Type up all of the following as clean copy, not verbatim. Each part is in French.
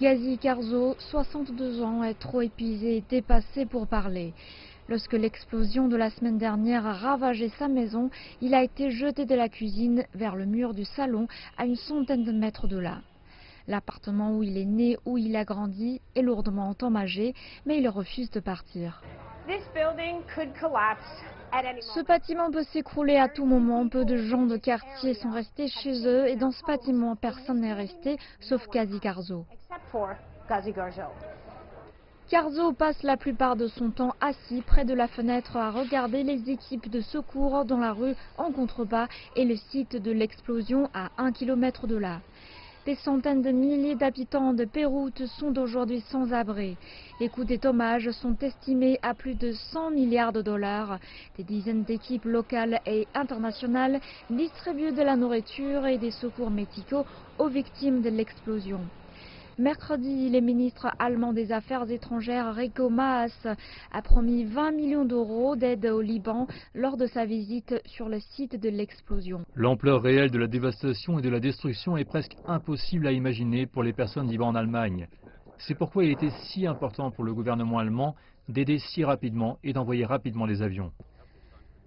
Gazi Karzo, 62 ans, est trop épuisé et dépassé pour parler. Lorsque l'explosion de la semaine dernière a ravagé sa maison, il a été jeté de la cuisine vers le mur du salon à une centaine de mètres de là. L'appartement où il est né, où il a grandi, est lourdement endommagé, mais il refuse de partir. Ce bâtiment peut s'écrouler à tout moment. Peu de gens de quartier sont restés chez eux et dans ce bâtiment, personne n'est resté, sauf Gazi Karzo. Karzo passe la plupart de son temps assis près de la fenêtre à regarder les équipes de secours dans la rue en contrebas et le site de l'explosion à 1 kilomètre de là. Des centaines de milliers d'habitants de Beyrouth sont aujourd'hui sans abri. Les coûts des dommages sont estimés à plus de 100 milliards de dollars. Des dizaines d'équipes locales et internationales distribuent de la nourriture et des secours médicaux aux victimes de l'explosion. Mercredi, le ministre allemand des Affaires étrangères Heiko Maas a promis 20 millions d'euros d'aide au Liban lors de sa visite sur le site de l'explosion. L'ampleur réelle de la dévastation et de la destruction est presque impossible à imaginer pour les personnes vivant en Allemagne. C'est pourquoi il était si important pour le gouvernement allemand d'aider si rapidement et d'envoyer rapidement les avions.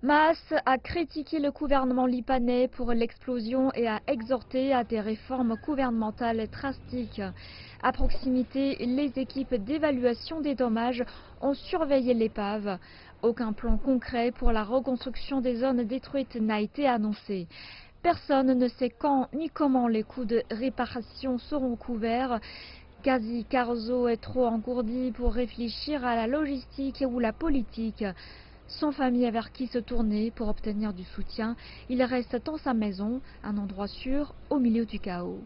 Maas a critiqué le gouvernement libanais pour l'explosion et a exhorté à des réformes gouvernementales drastiques. À proximité, les équipes d'évaluation des dommages ont surveillé l'épave. Aucun plan concret pour la reconstruction des zones détruites n'a été annoncé. Personne ne sait quand ni comment les coûts de réparation seront couverts. Gazi Karzo est trop engourdi pour réfléchir à la logistique ou la politique. Sans famille vers qui se tourner pour obtenir du soutien, il reste dans sa maison, un endroit sûr au milieu du chaos.